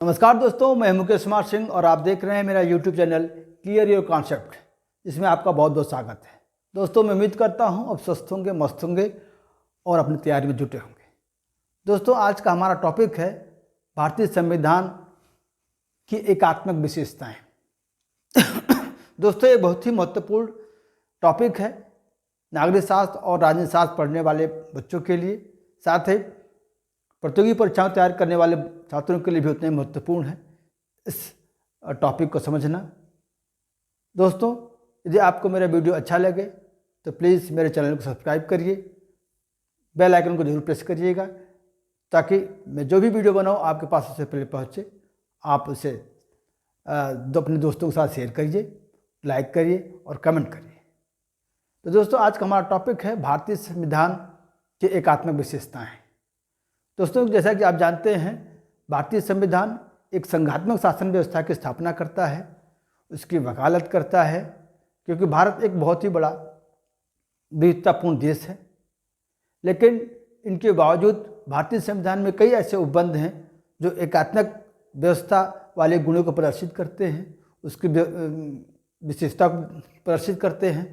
नमस्कार दोस्तों, मैं मुकेश कुमार सिंह और आप देख रहे हैं मेरा YouTube channel clear your concept, जिसमें आपका बहुत बहुत स्वागत है। दोस्तों, मैं उम्मीद करता हूं अब स्वस्थ होंगे, मस्त होंगे और अपनी तैयारी में जुटे होंगे। दोस्तों, आज का हमारा टॉपिक है भारतीय संविधान की एकात्मक विशेषताएं। दोस्तों, ये बहुत ही महत्वपूर्ण टॉपिक है नागरिक शास्त्र और राजनीति शास्त्र पढ़ने वाले बच्चों के लिए, साथ ही प्रतियोगी परीक्षाएं तैयार करने वाले छात्रों के लिए भी उतने महत्वपूर्ण है इस टॉपिक को समझना। दोस्तों, यदि आपको मेरा वीडियो अच्छा लगे तो प्लीज़ मेरे चैनल को सब्सक्राइब करिए, बेल आइकन को जरूर प्रेस करिएगा ताकि मैं जो भी वीडियो बनाऊँ आपके पास उससे पहले पहुँचे। आप उसे अपने दोस्तों के साथ शेयर करिए, लाइक करिए और कमेंट करिए। तो दोस्तों, आज का हमारा टॉपिक है भारतीय संविधान की एकात्मक विशेषताएँ। दोस्तों, जैसा कि आप जानते हैं, भारतीय संविधान एक संघात्मक शासन व्यवस्था की स्थापना करता है, उसकी वकालत करता है, क्योंकि भारत एक बहुत ही बड़ा विविधतापूर्ण देश है। लेकिन इनके बावजूद भारतीय संविधान में कई ऐसे उपबंध हैं जो एकात्मक व्यवस्था वाले गुणों को प्रदर्शित करते हैं, उसकी विशेषता को प्रदर्शित करते हैं।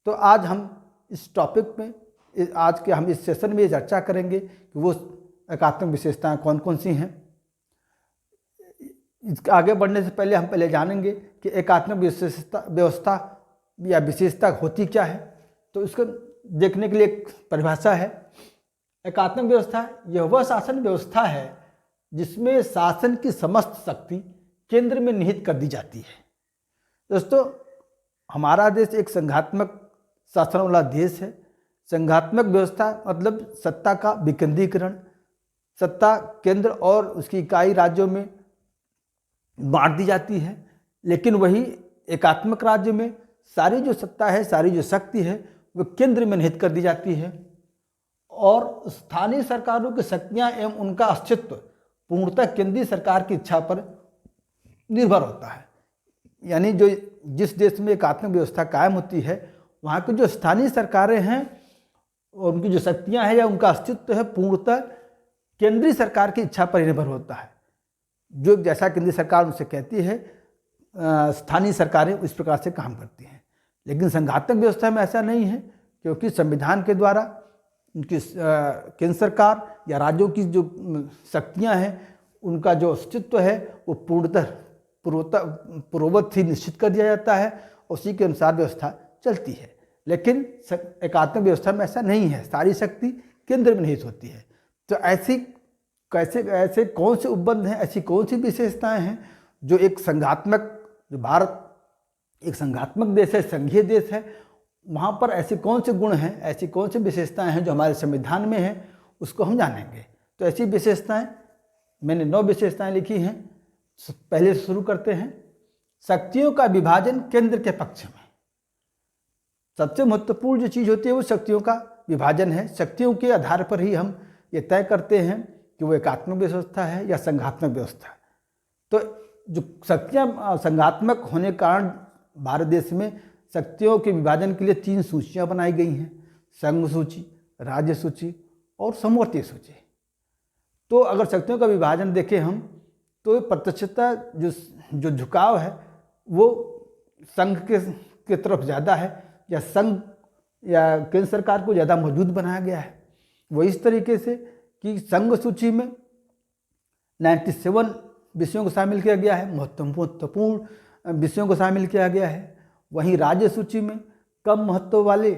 तो आज हम इस टॉपिक में हम इस सेशन में चर्चा करेंगे कि वो एकात्मक विशेषताएं कौन कौन सी हैं। इसके आगे बढ़ने से पहले हम जानेंगे कि एकात्मक व्यवस्था या विशेषता होती क्या है। तो इसको देखने के लिए एक परिभाषा है। एकात्मक व्यवस्था यह वह शासन व्यवस्था है जिसमें शासन की समस्त शक्ति केंद्र में निहित कर दी जाती है। दोस्तों, हमारा देश एक संघात्मक शासन वाला देश है। संघात्मक व्यवस्था मतलब सत्ता का विकेंद्रीकरण, सत्ता केंद्र और उसकी इकाई राज्यों में बांट दी जाती है। लेकिन वही एकात्मक राज्य में सारी जो सत्ता है, सारी जो शक्ति है, वो केंद्र में निहित कर दी जाती है और स्थानीय सरकारों की शक्तियां एवं उनका अस्तित्व पूर्णतः केंद्रीय सरकार की इच्छा पर निर्भर होता है। यानी जो जिस देश में एकात्मक व्यवस्था कायम होती है, वहाँ की जो स्थानीय सरकारें हैं और उनकी जो शक्तियाँ हैं या उनका अस्तित्व है, पूर्णतः केंद्रीय सरकार की इच्छा पर निर्भर होता है। जो जैसा केंद्रीय सरकार उनसे कहती है, स्थानीय सरकारें इस प्रकार से काम करती हैं। लेकिन संघात्मक व्यवस्था में ऐसा नहीं है, क्योंकि संविधान के द्वारा उनकी केंद्र सरकार या राज्यों की जो शक्तियाँ हैं, उनका जो अस्तित्व है वो पूर्णतः पूर्ववत ही निश्चित कर दिया जाता है, उसी के अनुसार व्यवस्था चलती है। लेकिन एकात्मक व्यवस्था में ऐसा नहीं है, सारी शक्ति केंद्र में निहित होती है। तो ऐसे कौन से उपबंध हैं, ऐसी कौन सी विशेषताएं हैं जो जो भारत एक संघात्मक देश है, संघीय देश है, वहाँ पर ऐसे कौन से गुण हैं, ऐसी कौन सी विशेषताएं हैं जो हमारे संविधान में हैं, उसको हम जानेंगे। तो ऐसी विशेषताएं मैंने 9 विशेषताएं लिखी हैं। पहले शुरू करते हैं। शक्तियों का विभाजन केंद्र के पक्ष में। सबसे महत्वपूर्ण जो चीज़ होती है वो शक्तियों का विभाजन है। शक्तियों के आधार पर ही हम ये तय करते हैं कि वो एकात्मक व्यवस्था है या संघात्मक व्यवस्था। तो जो शक्तियाँ संघात्मक होने के कारण भारत देश में शक्तियों के विभाजन के लिए 3 सूचियाँ बनाई गई हैं: संघ सूची, राज्य सूची और समवर्ती सूची। तो अगर शक्तियों का विभाजन देखें हम, तो प्रत्यक्षता जो झुकाव है वो संघ के तरफ ज़्यादा है, या संघ या केंद्र सरकार को ज़्यादा मौजूद बनाया गया है। वो इस तरीके से कि संघ सूची में 97 विषयों को शामिल किया गया है, महत्वपूर्ण विषयों को शामिल किया गया है। वहीं राज्य सूची में कम महत्व वाले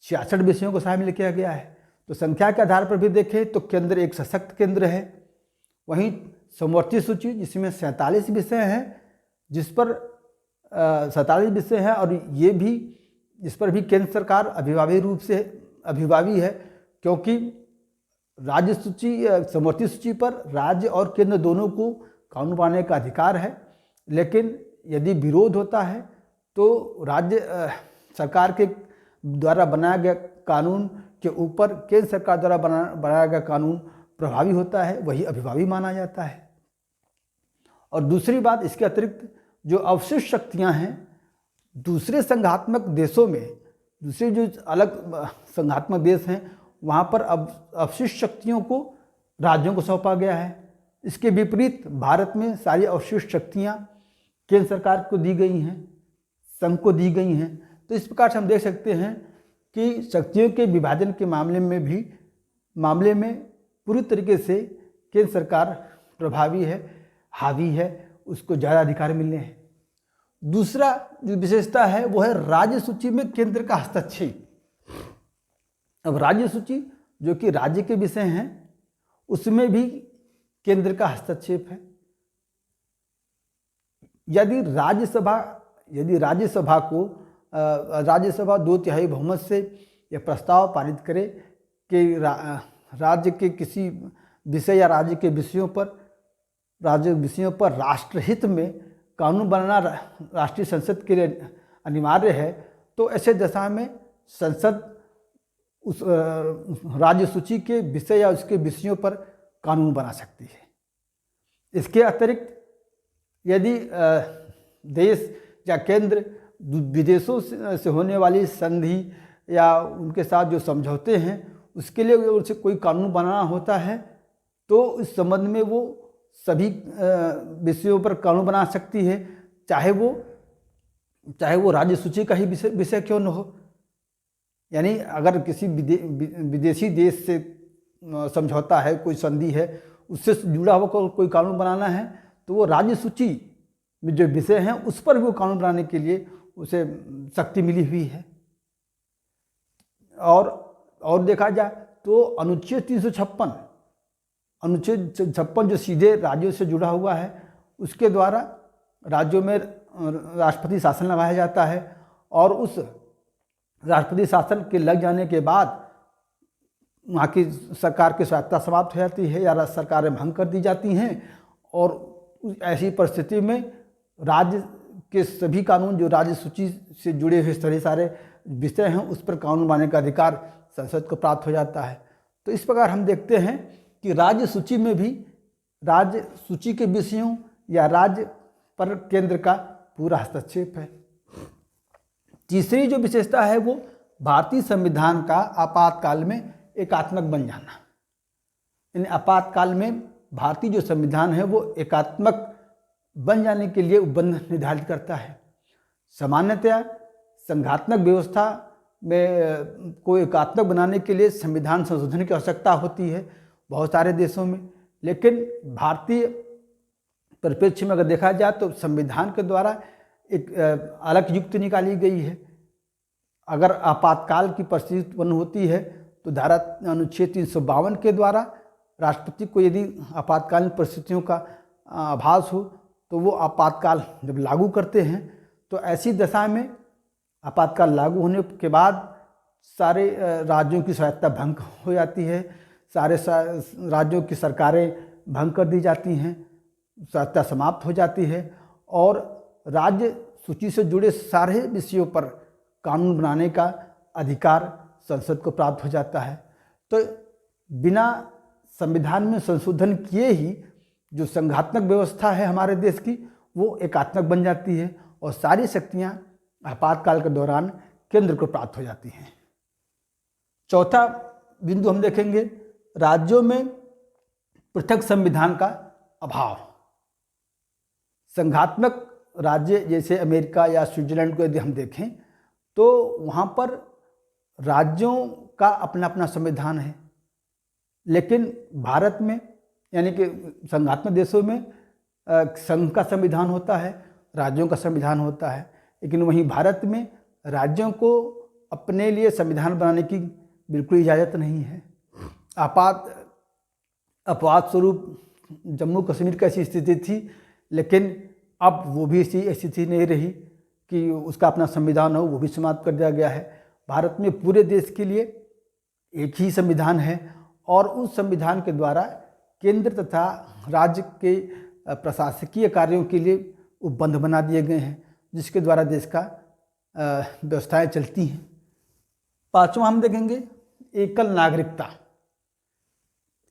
66 विषयों को शामिल किया गया है। तो संख्या के आधार पर भी देखें तो केंद्र एक सशक्त केंद्र है। वहीं समवर्ती सूची जिसमें 47 विषय हैं, जिस पर 47 विषय हैं, और ये भी इस पर भी केंद्र सरकार अभिभावी है, क्योंकि राज्य सूची समवर्ती सूची पर राज्य और केंद्र दोनों को कानून बनाने का अधिकार है। लेकिन यदि विरोध होता है तो राज्य सरकार के द्वारा बनाया गया कानून के ऊपर केंद्र सरकार द्वारा बनाया गया कानून प्रभावी होता है, वही अभिभावी माना जाता है। और दूसरी बात, इसके अतिरिक्त जो अवशिष्ट शक्तियां हैं दूसरे संघात्मक देशों में, दूसरे जो अलग संघात्मक देश हैं, वहाँ पर अब अवशिष्ट शक्तियों को राज्यों को सौंपा गया है। इसके विपरीत भारत में सारी अवशिष्ट शक्तियाँ केंद्र सरकार को दी गई हैं, संघ को दी गई हैं। तो इस प्रकार से हम देख सकते हैं कि शक्तियों के विभाजन के मामले में पूरी तरीके से केंद्र सरकार प्रभावी है, हावी है, उसको ज़्यादा अधिकार मिलने हैं। दूसरा जो विशेषता है वो है राज्य सूची में केंद्र का हस्तक्षेप। अब राज्य सूची जो कि राज्य के विषय हैं उसमें भी केंद्र का हस्तक्षेप है। यदि राज्यसभा 2/3 बहुमत से यह प्रस्ताव पारित करे कि राज्य के किसी विषय या राज्य विषयों पर राष्ट्रहित में कानून बनाना राष्ट्रीय संसद के लिए अनिवार्य है, तो ऐसे दशा में संसद उस राज्य सूची के विषय या उसके विषयों पर कानून बना सकती है। इसके अतिरिक्त यदि देश या केंद्र विदेशों से होने वाली संधि या उनके साथ जो समझौते हैं उसके लिए उसे कोई कानून बनाना होता है, तो इस संबंध में वो सभी विषयों पर कानून बना सकती है, चाहे वो राज्य सूची का ही विषय क्यों न हो। यानी अगर किसी विदेशी देश से समझौता है, कोई संधि है, उससे जुड़ा हुआ कोई कानून बनाना है, तो वो राज्य सूची में जो विषय हैं उस पर भी वो कानून बनाने के लिए उसे शक्ति मिली हुई है। और देखा जाए तो अनुच्छेद 356 जो सीधे राज्यों से जुड़ा हुआ है, उसके द्वारा राज्यों में राष्ट्रपति शासन लगाया जाता है और उस राष्ट्रपति शासन के लग जाने के बाद वहाँ की सरकार की स्वायत्तता समाप्त हो जाती है या सरकारें भंग कर दी जाती हैं, और ऐसी परिस्थिति में राज्य के सभी कानून जो राज्य सूची से जुड़े हुए सारे विषय हैं उस पर कानून बनाने का अधिकार संसद को प्राप्त हो जाता है। तो इस प्रकार हम देखते हैं कि राज्य सूची में भी राज्य सूची के विषयों या राज्य पर केंद्र का पूरा हस्तक्षेप है। तीसरी जो विशेषता है वो भारतीय संविधान का आपातकाल में एकात्मक बन जाना। इन आपातकाल में भारतीय जो संविधान है वो एकात्मक बन जाने के लिए उपबंध निर्धारित करता है। सामान्यतया संघात्मक व्यवस्था में को एकात्मक बनाने के लिए संविधान संशोधन की आवश्यकता होती है बहुत सारे देशों में, लेकिन भारतीय परिप्रेक्ष्य में अगर देखा जाए तो संविधान के द्वारा एक अलग युक्ति निकाली गई है। अगर आपातकाल की परिस्थिति उत्पन्न होती है तो धारा अनुच्छेद 352 के द्वारा राष्ट्रपति को यदि आपातकालीन परिस्थितियों का आभास हो तो वो आपातकाल जब लागू करते हैं, तो ऐसी दशा में आपातकाल लागू होने के बाद सारे राज्यों की स्वायत्तता भंग हो जाती है, सारे राज्यों की सरकारें भंग कर दी जाती हैं, स्वायत्तता समाप्त हो जाती है और राज्य सूची से जुड़े सारे विषयों पर कानून बनाने का अधिकार संसद को प्राप्त हो जाता है। तो बिना संविधान में संशोधन किए ही जो संघात्मक व्यवस्था है हमारे देश की वो एकात्मक बन जाती है और सारी शक्तियाँ आपातकाल के दौरान केंद्र को प्राप्त हो जाती हैं। चौथा बिंदु हम देखेंगे राज्यों में पृथक संविधान का अभाव। संघात्मक राज्य जैसे अमेरिका या स्विट्जरलैंड को यदि हम देखें तो वहाँ पर राज्यों का अपना अपना संविधान है, लेकिन भारत में यानी कि संघात्मक देशों में संघ का संविधान होता है, राज्यों का संविधान होता है, लेकिन वहीं भारत में राज्यों को अपने लिए संविधान बनाने की बिल्कुल इजाज़त नहीं है। अपवाद स्वरूप जम्मू कश्मीर की ऐसी स्थिति थी, लेकिन अब वो भी ऐसी स्थिति नहीं रही कि उसका अपना संविधान हो, वो भी समाप्त कर दिया गया है। भारत में पूरे देश के लिए एक ही संविधान है और उस संविधान के द्वारा केंद्र तथा राज्य के प्रशासकीय कार्यों के लिए उपबंध बना दिए गए हैं, जिसके द्वारा देश का व्यवस्थाएं चलती हैं। पांचवा हम देखेंगे एकल नागरिकता।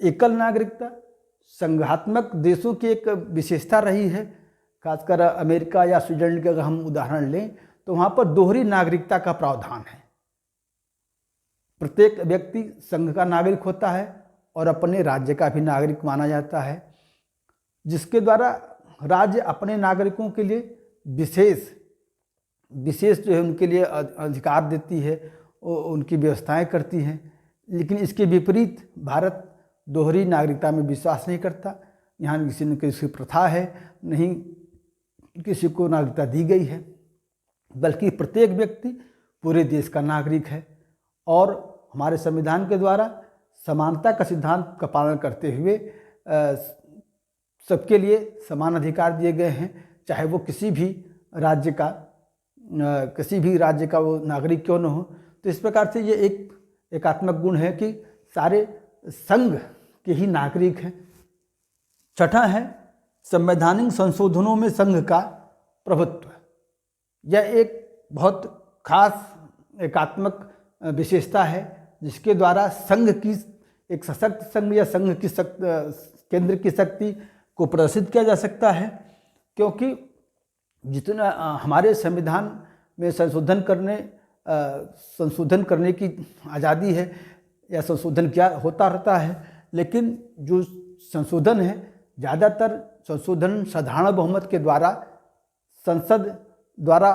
एकल नागरिकता संघात्मक देशों की एक विशेषता रही है, खासकर अमेरिका या स्विट्जरलैंड के अगर हम उदाहरण लें तो वहाँ पर दोहरी नागरिकता का प्रावधान है। प्रत्येक व्यक्ति संघ का नागरिक होता है और अपने राज्य का भी नागरिक माना जाता है। जिसके द्वारा राज्य अपने नागरिकों के लिए विशेष जो है उनके लिए अधिकार देती है, उनकी व्यवस्थाएं करती हैं। लेकिन इसके विपरीत भारत दोहरी नागरिकता में विश्वास नहीं करता। यहाँ किसी न किसी प्रथा है, नहीं किसी को नागरिकता दी गई है, बल्कि प्रत्येक व्यक्ति पूरे देश का नागरिक है। और हमारे संविधान के द्वारा समानता का सिद्धांत का पालन करते हुए सबके लिए समान अधिकार दिए गए हैं, चाहे वो किसी भी राज्य का वो नागरिक क्यों न हो। तो इस प्रकार से ये एक एकात्मक गुण है कि सारे संघ के ही नागरिक हैं। छठा है संवैधानिक संशोधनों में संघ का प्रभुत्व। यह एक बहुत खास एकात्मक विशेषता है, जिसके द्वारा संघ की एक सशक्त संघ या संघ की केंद्र की शक्ति को प्रदर्शित किया जा सकता है। क्योंकि जितना हमारे संविधान में संशोधन करने की आज़ादी है या संशोधन क्या होता रहता है, लेकिन जो संशोधन है ज़्यादातर संशोधन साधारण बहुमत के द्वारा संसद द्वारा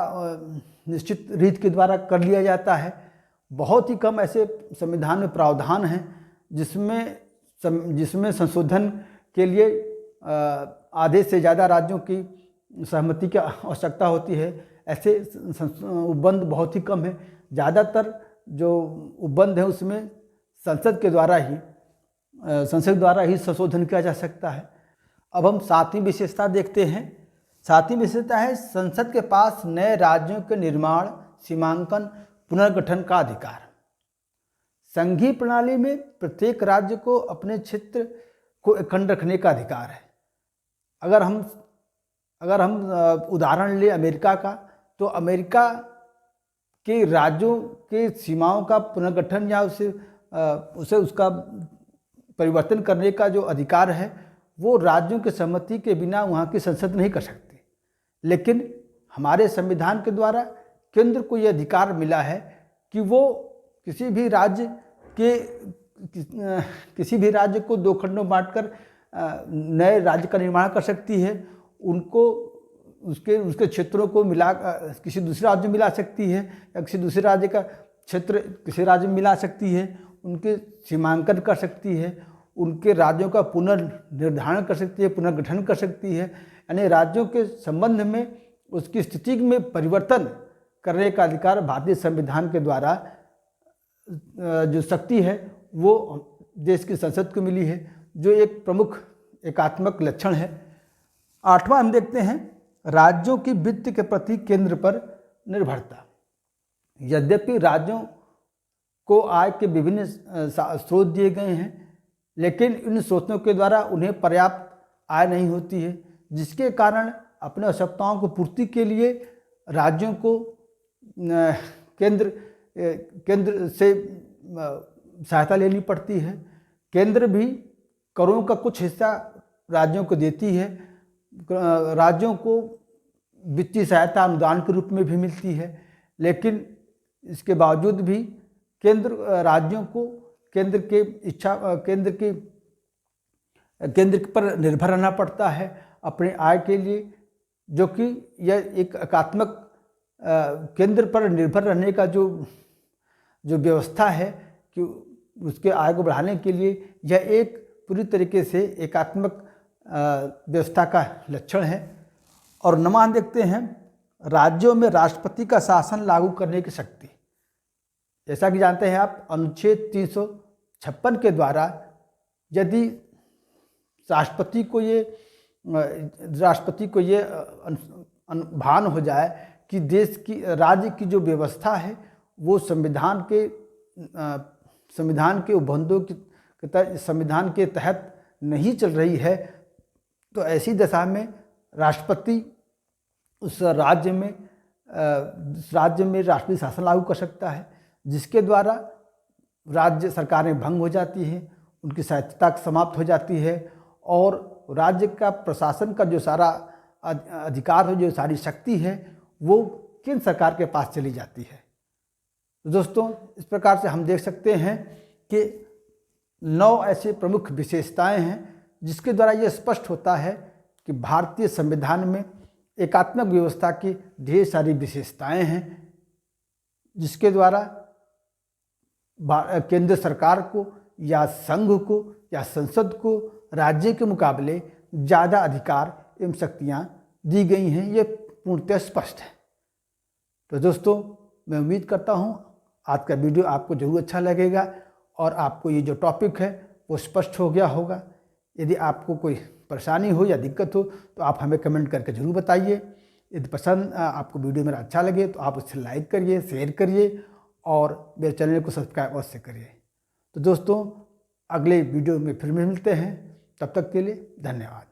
निश्चित रीत के द्वारा कर लिया जाता है। बहुत ही कम ऐसे संविधान में प्रावधान हैं जिसमें संशोधन के लिए आधे से ज़्यादा राज्यों की सहमति की आवश्यकता होती है। ऐसे उपबंध बहुत ही कम है। ज़्यादातर जो उपबंध है उसमें संसद द्वारा ही संशोधन किया जा सकता है। अब हम सातवीं विशेषता देखते हैं। सातवीं विशेषता है संसद के पास नए राज्यों के निर्माण, सीमांकन, पुनर्गठन का अधिकार। संघीय प्रणाली में प्रत्येक राज्य को अपने क्षेत्र को अखंड रखने का अधिकार है। अगर हम उदाहरण लें अमेरिका का, तो अमेरिका के राज्यों के सीमाओं का पुनर्गठन या उसका परिवर्तन करने का जो अधिकार है वो राज्यों की सहमति के बिना वहाँ की संसद नहीं कर सकती। लेकिन हमारे संविधान के द्वारा केंद्र को ये अधिकार मिला है कि वो किसी भी राज्य को दो खंडों बांटकर नए राज्य का निर्माण कर सकती है। उनको उसके क्षेत्रों को किसी दूसरे राज्य में मिला सकती है, या किसी दूसरे राज्य का क्षेत्र किसी राज्य में मिला सकती है। उनके सीमांकन कर सकती है, उनके राज्यों का पुनर्निर्धारण कर सकती है, पुनर्गठन कर सकती है। यानी राज्यों के संबंध में उसकी स्थिति में परिवर्तन करने का अधिकार भारतीय संविधान के द्वारा जो शक्ति है वो देश की संसद को मिली है, जो एक प्रमुख एकात्मक लक्षण है। आठवां हम देखते हैं राज्यों की वित्त के प्रति केंद्र पर निर्भरता। यद्यपि राज्यों को आय के विभिन्न स्रोत दिए गए हैं, लेकिन इन स्रोतों के द्वारा उन्हें पर्याप्त आय नहीं होती है, जिसके कारण अपने आवश्यकताओं को पूर्ति के लिए राज्यों को केंद्र से सहायता लेनी पड़ती है। केंद्र भी करों का कुछ हिस्सा राज्यों को देती है। राज्यों को वित्तीय सहायता अनुदान के रूप में भी मिलती है, लेकिन इसके बावजूद भी केंद्र राज्यों को केंद्र पर निर्भर रहना पड़ता है अपने आय के लिए, जो कि यह एक एकात्मक केंद्र पर निर्भर रहने का जो व्यवस्था है कि उसके आय को बढ़ाने के लिए यह एक पूरी तरीके से एकात्मक व्यवस्था का लक्षण है। और नवां देखते हैं राज्यों में राष्ट्रपति का शासन लागू करने की शक्ति। जैसा कि जानते हैं आप, अनुच्छेद 356 के द्वारा यदि राष्ट्रपति को ये भान हो जाए कि राज्य की जो व्यवस्था है वो संविधान के उपबंधों संविधान के तहत नहीं चल रही है, तो ऐसी दशा में राष्ट्रपति उस राज्य में राष्ट्रीय शासन लागू कर सकता है, जिसके द्वारा राज्य सरकारें भंग हो जाती हैं, उनकी स्वायत्तता समाप्त हो जाती है और राज्य का प्रशासन का जो सारा अधिकार हो, जो सारी शक्ति है, वो केंद्र सरकार के पास चली जाती है। दोस्तों, इस प्रकार से हम देख सकते हैं कि 9 ऐसे प्रमुख विशेषताएं हैं जिसके द्वारा ये स्पष्ट होता है कि भारतीय संविधान में एकात्मक व्यवस्था की ढेर सारी विशेषताएं हैं, जिसके द्वारा केंद्र सरकार को या संघ को या संसद को राज्य के मुकाबले ज़्यादा अधिकार एवं शक्तियाँ दी गई हैं। ये पूर्णतः स्पष्ट है। तो दोस्तों, मैं उम्मीद करता हूँ आज का वीडियो आपको जरूर अच्छा लगेगा और आपको ये जो टॉपिक है वो स्पष्ट हो गया होगा। यदि आपको कोई परेशानी हो या दिक्कत हो तो आप हमें कमेंट करके ज़रूर बताइए। यदि पसंद आपको वीडियो मेरा अच्छा लगे तो आप उसे लाइक करिए, शेयर करिए और मेरे चैनल को सब्सक्राइब अवश्य करिए। तो दोस्तों, अगले वीडियो में फिर मिलते हैं। तब तक के लिए धन्यवाद।